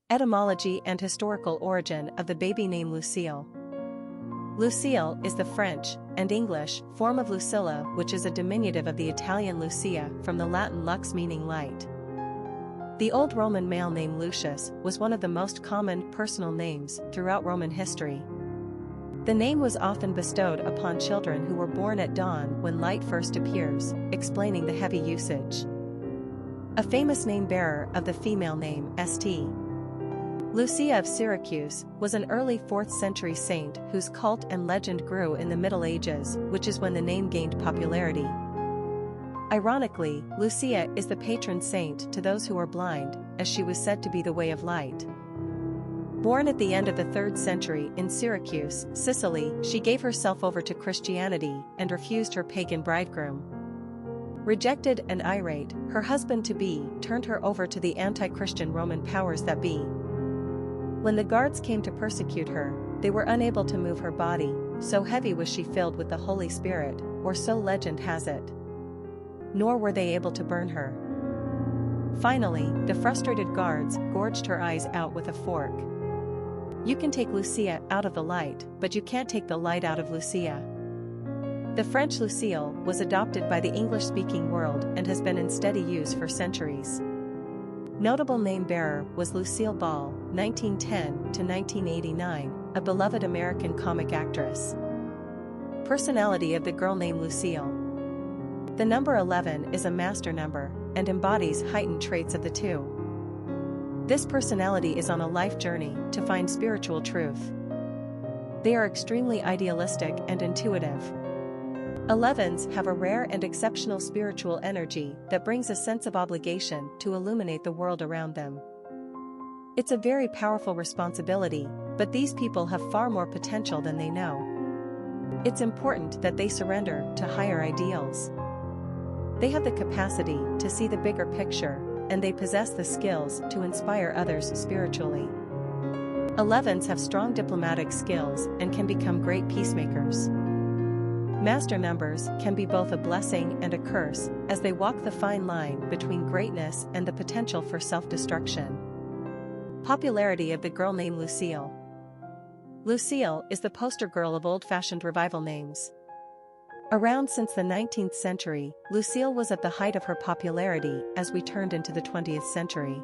Etymology and historical origin of the baby name Lucille. Lucille is the French and English form of Lucilla, which is a diminutive of the Italian Lucia from the Latin lux meaning light. The Old Roman male name Lucius was one of the most common personal names throughout Roman history. The name was often bestowed upon children who were born at dawn when light first appears, explaining the heavy usage. A famous name bearer of the female name St. Lucia of Syracuse was an early 4th century saint whose cult and legend grew in the Middle Ages, which is when the name gained popularity. Ironically, Lucia is the patron saint to those who are blind, as she was said to be the way of light. Born at the end of the 3rd century in Syracuse, Sicily, she gave herself over to Christianity and refused her pagan bridegroom. Rejected and irate, her husband-to-be turned her over to the anti-Christian Roman powers that be. When the guards came to persecute her, they were unable to move her body, so heavy was she filled with the Holy Spirit, or so legend has it. Nor were they able to burn her. Finally, the frustrated guards gorged her eyes out with a fork. You can take Lucia out of the light, but you can't take the light out of Lucia. The French Lucille was adopted by the English-speaking world and has been in steady use for centuries. Notable name bearer was Lucille Ball, 1910 to 1989, a beloved American comic actress. Personality of the girl named Lucille. The number 11 is a master number and embodies heightened traits of the two. This personality is on a life journey to find spiritual truth. They are extremely idealistic and intuitive. 11s have a rare and exceptional spiritual energy that brings a sense of obligation to illuminate the world around them. It's a very powerful responsibility, but these people have far more potential than they know. It's important that they surrender to higher ideals. They have the capacity to see the bigger picture, and they possess the skills to inspire others spiritually. 11s have strong diplomatic skills and can become great peacemakers. Master numbers can be both a blessing and a curse, as they walk the fine line between greatness and the potential for self-destruction. Popularity of the girl named Lucille. Lucille is the poster girl of old-fashioned revival names. Around since the 19th century, Lucille was at the height of her popularity as we turned into the 20th century.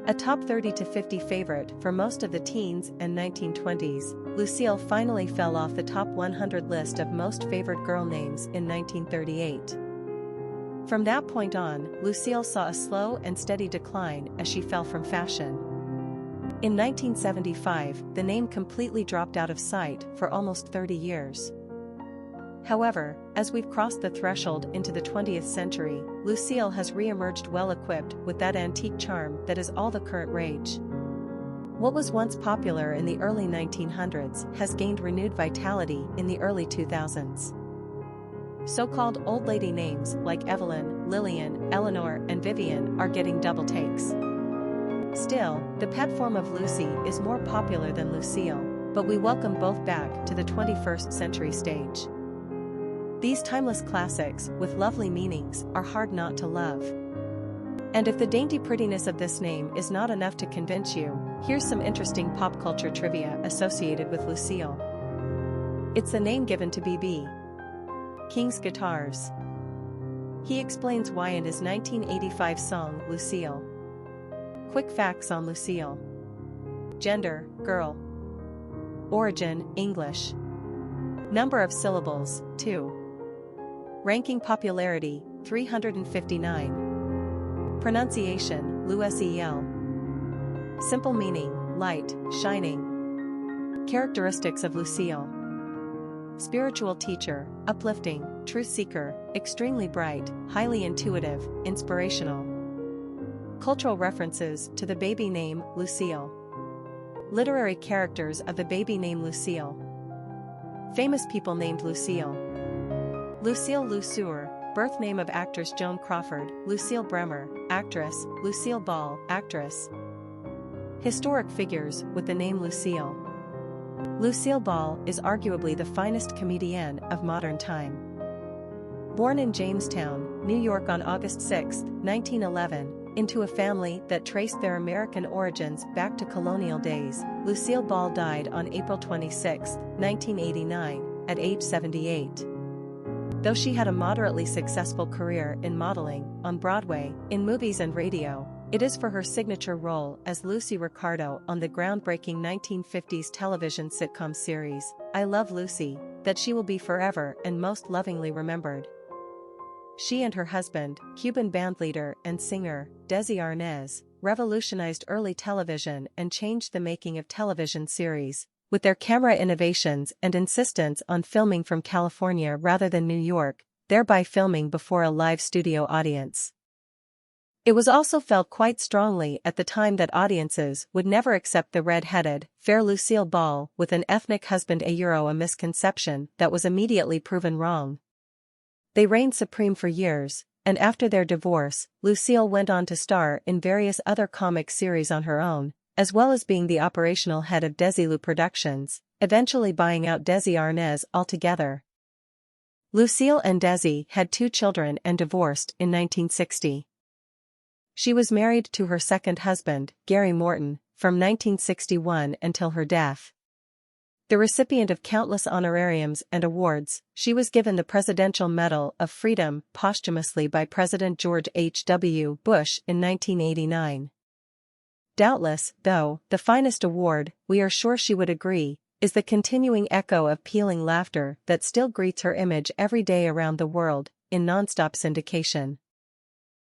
A top 30 to 50 favorite for most of the teens and 1920s, Lucille finally fell off the top 100 list of most favored girl names in 1938. From that point on, Lucille saw a slow and steady decline as she fell from fashion. In 1975, the name completely dropped out of sight for almost 30 years. However, as we've crossed the threshold into the 20th century, Lucille has re-emerged well-equipped with that antique charm that is all the current rage. What was once popular in the early 1900s has gained renewed vitality in the early 2000s. So-called old lady names like Evelyn, Lillian, Eleanor, and Vivian are getting double takes. Still, the pet form of Lucy is more popular than Lucille, but we welcome both back to the 21st century stage. These timeless classics, with lovely meanings, are hard not to love. And if the dainty prettiness of this name is not enough to convince you, here's some interesting pop culture trivia associated with Lucille. It's the name given to B.B. King's guitars. He explains why in his 1985 song Lucille. Quick facts on Lucille. Gender, girl. Origin, English. Number of syllables, 2. Ranking popularity, 359. Pronunciation, Lucille. Simple meaning, light, shining. Characteristics of Lucille. Spiritual teacher, uplifting, truth seeker, extremely bright, highly intuitive, inspirational. Cultural references to the baby name, Lucille. Literary characters of the baby name Lucille. Famous people named Lucille. Lucille Lucille, birth name of actress Joan Crawford. Lucille Bremer, actress. Lucille Ball, actress. Historic figures with the name Lucille. Lucille Ball is arguably the finest comedienne of modern time. Born in Jamestown, New York on August 6, 1911, into a family that traced their American origins back to colonial days. Lucille Ball died on April 26, 1989, at age 78. Though she had a moderately successful career in modeling, on Broadway, in movies and radio, it is for her signature role as Lucy Ricardo on the groundbreaking 1950s television sitcom series, I Love Lucy, that she will be forever and most lovingly remembered. She and her husband, Cuban bandleader and singer, Desi Arnaz, revolutionized early television and changed the making of television series, with their camera innovations and insistence on filming from California rather than New York, thereby filming before a live studio audience. It was also felt quite strongly at the time that audiences would never accept the red-headed, fair Lucille Ball with an ethnic husband, a misconception that was immediately proven wrong. They reigned supreme for years, and after their divorce, Lucille went on to star in various other comic series on her own, as well as being the operational head of Desilu Productions, eventually buying out Desi Arnaz altogether. Lucille and Desi had 2 children and divorced in 1960. She was married to her second husband, Gary Morton, from 1961 until her death. The recipient of countless honorariums and awards, she was given the Presidential Medal of Freedom posthumously by President George H.W. Bush in 1989. Doubtless, though, the finest award, we are sure she would agree, is the continuing echo of pealing laughter that still greets her image every day around the world, in nonstop syndication.